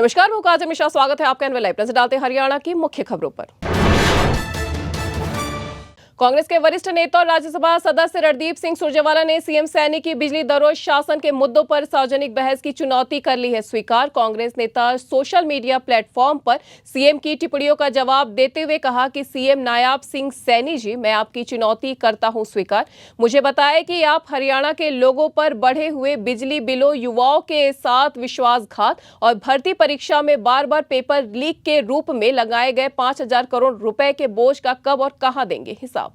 नमस्कार, मैं काजल मिश्रा। स्वागत है आपका एनएल लाइव। नजर डालते हैं हरियाणा की मुख्य खबरों पर। कांग्रेस के वरिष्ठ नेता और राज्यसभा सदस्य रणदीप सिंह सुरजेवाला ने सीएम सैनी की बिजली दरों शासन के मुद्दों पर सार्वजनिक बहस की चुनौती कर ली है स्वीकार। कांग्रेस नेता सोशल मीडिया प्लेटफॉर्म पर सीएम की टिप्पणियों का जवाब देते हुए कहा कि सीएम नायब सिंह सैनी जी, मैं आपकी चुनौती करता हूं स्वीकार। मुझे बताएं कि आप हरियाणा के लोगों पर बढ़े हुए बिजली बिलों, युवाओं के साथ विश्वासघात और भर्ती परीक्षा में बार बार पेपर लीक के रूप में लगाए गए 5,000 करोड़ रुपए के बोझ का कब और कहां देंगे हिसाब।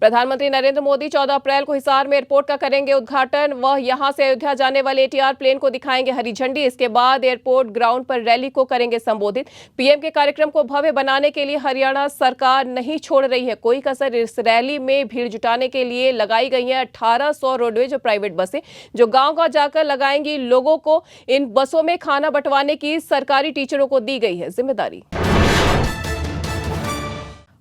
प्रधानमंत्री नरेंद्र मोदी 14 अप्रैल को हिसार में एयरपोर्ट का करेंगे उद्घाटन। वह यहां से अयोध्या जाने वाले एटीआर प्लेन को दिखाएंगे हरी झंडी। इसके बाद एयरपोर्ट ग्राउंड पर रैली को करेंगे संबोधित। पीएम के कार्यक्रम को भव्य बनाने के लिए हरियाणा सरकार नहीं छोड़ रही है कोई कसर। इस रैली में भीड़ जुटाने के लिए लगाई गई हैं 1800 रोडवेज और प्राइवेट बसें, जो गांव-गांव जाकर लगाएंगी लोगों को। इन बसों में खाना बंटवाने की सरकारी टीचरों को दी गई है जिम्मेदारी।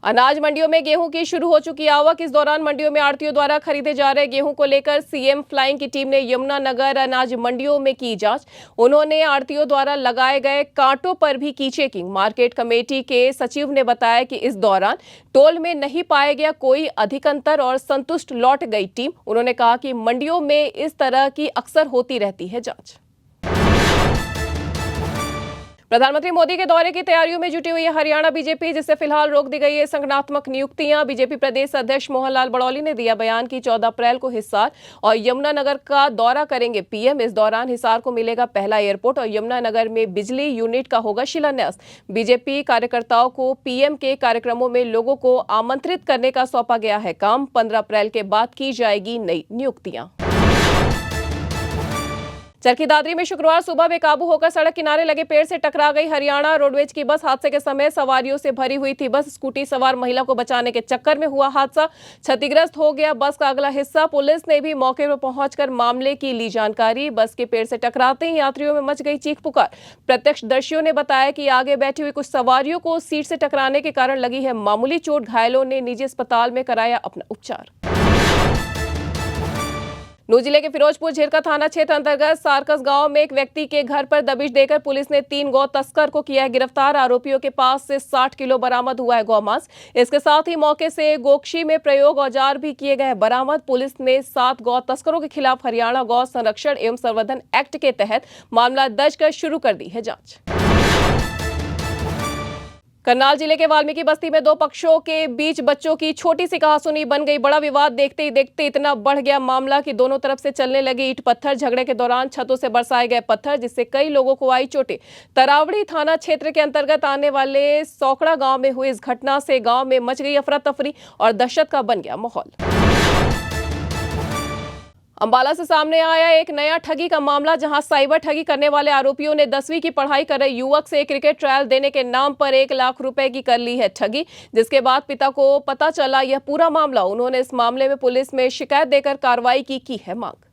अनाज मंडियों में गेहूं की शुरू हो चुकी आवक। इस दौरान मंडियों में आढ़तियों द्वारा खरीदे जा रहे गेहूं को लेकर सीएम फ्लाइंग की टीम ने यमुनानगर अनाज मंडियों में की जांच। उन्होंने आढ़तियों द्वारा लगाए गए कांटों पर भी की चेकिंग। मार्केट कमेटी के सचिव ने बताया कि इस दौरान टोल में नहीं पाया गया कोई अधिक अंतर और संतुष्ट लौट गई टीम। उन्होंने कहा कि मंडियों में इस तरह की अक्सर होती रहती है जांच। प्रधानमंत्री मोदी के दौरे की तैयारियों में जुटी हुई है हरियाणा बीजेपी, जिससे फिलहाल रोक दी गई है संगठनात्मक नियुक्तियां। बीजेपी प्रदेश अध्यक्ष मोहन लाल बड़ौली ने दिया बयान कि 14 अप्रैल को हिसार और यमुनानगर का दौरा करेंगे पीएम। इस दौरान हिसार को मिलेगा पहला एयरपोर्ट और यमुनानगर में बिजली यूनिट का होगा शिलान्यास। बीजेपी कार्यकर्ताओं को पीएम के कार्यक्रमों में लोगों को आमंत्रित करने का सौंपा गया है काम। 15 अप्रैल के बाद की जाएगी नई नियुक्तियां। चरखी दादरी में शुक्रवार सुबह बेकाबू होकर सड़क किनारे लगे पेड़ से टकरा गई हरियाणा रोडवेज की बस। हादसे के समय सवारियों से भरी हुई थी बस। स्कूटी सवार महिला को बचाने के चक्कर में हुआ हादसा। क्षतिग्रस्त हो गया बस का अगला हिस्सा। पुलिस ने भी मौके पर पहुंचकर मामले की ली जानकारी। बस के पेड़ से टकराते ही यात्रियों में मच गई चीख पुकार। प्रत्यक्षदर्शियों ने बताया कि आगे बैठी हुई कुछ सवारियों को सीट से टकराने के कारण लगी है मामूली चोट। घायलों ने निजी अस्पताल में कराया अपना उपचार। नूंह जिले के फिरोजपुर झिरका थाना क्षेत्र अंतर्गत सारकस गांव में एक व्यक्ति के घर पर दबिश देकर पुलिस ने 3 गौ तस्कर को किया है गिरफ्तार। आरोपियों के पास से 60 किलो बरामद हुआ है गौमांस। इसके साथ ही मौके से गोकशी में प्रयोग औजार भी किए गए बरामद। पुलिस ने 7 गौ तस्करों के खिलाफ हरियाणा गौ संरक्षण एवं संवर्धन एक्ट के तहत मामला दर्ज कर शुरू कर दी है जांच। करनाल जिले के वाल्मीकि बस्ती में 2 पक्षों के बीच बच्चों की छोटी सी कहासुनी बन गई बड़ा विवाद। देखते ही देखते इतना बढ़ गया मामला कि दोनों तरफ से चलने लगे ईंट पत्थर। झगड़े के दौरान छतों से बरसाए गए पत्थर, जिससे कई लोगों को आई चोटें। तरावड़ी थाना क्षेत्र के अंतर्गत आने वाले सौकड़ा गांव में हुई इस घटना से गांव में मच गई अफरा तफरी और दहशत का बन गया माहौल। अंबाला से सामने आया एक नया ठगी का मामला, जहां साइबर ठगी करने वाले आरोपियों ने 10वीं की पढ़ाई कर रहे युवक से क्रिकेट ट्रायल देने के नाम पर 1 लाख रुपए की कर ली है ठगी। जिसके बाद पिता को पता चला यह पूरा मामला। उन्होंने इस मामले में पुलिस में शिकायत देकर कार्रवाई की है मांग।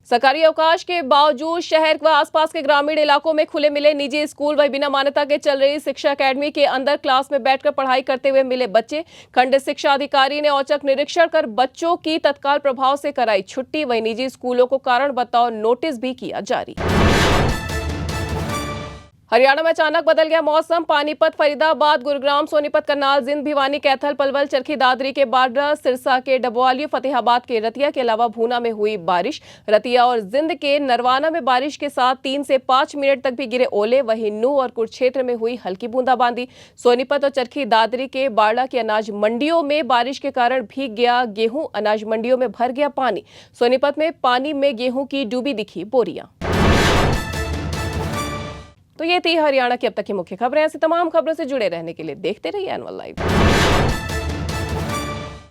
सरकारी अवकाश के बावजूद शहर व आसपास के ग्रामीण इलाकों में खुले मिले निजी स्कूल व बिना मान्यता के चल रही शिक्षा अकेडमी के अंदर क्लास में बैठकर पढ़ाई करते हुए मिले बच्चे। खंड शिक्षा अधिकारी ने औचक निरीक्षण कर बच्चों की तत्काल प्रभाव से कराई छुट्टी। वहीं निजी स्कूलों को कारण बताओ नोटिस भी किया जारी। हरियाणा में अचानक बदल गया मौसम। पानीपत, फरीदाबाद, गुरुग्राम, सोनीपत, करनाल, जिंद, भिवानी, कैथल, पलवल, चरखी दादरी के बाड्रा, सिरसा के डबवाली, फतेहाबाद के रतिया के अलावा भूना में हुई बारिश। रतिया और जिंद के नरवाना में बारिश के साथ 3 से 5 मिनट तक भी गिरे ओले। वहीं नूह और कुरुक्षेत्र में हुई हल्की बूंदाबांदी। सोनीपत और चरखी दादरी के बाड़ा की अनाज मंडियों में बारिश के कारण भीग गया गेहूं। अनाज मंडियों में भर गया पानी। सोनीपत में पानी में गेहूं की डूबी दिखी बोरियां। तो ये थी हरियाणा की अब तक की मुख्य खबरें। ऐसी तमाम खबरों से जुड़े रहने के लिए देखते रहिए एनएल लाइव।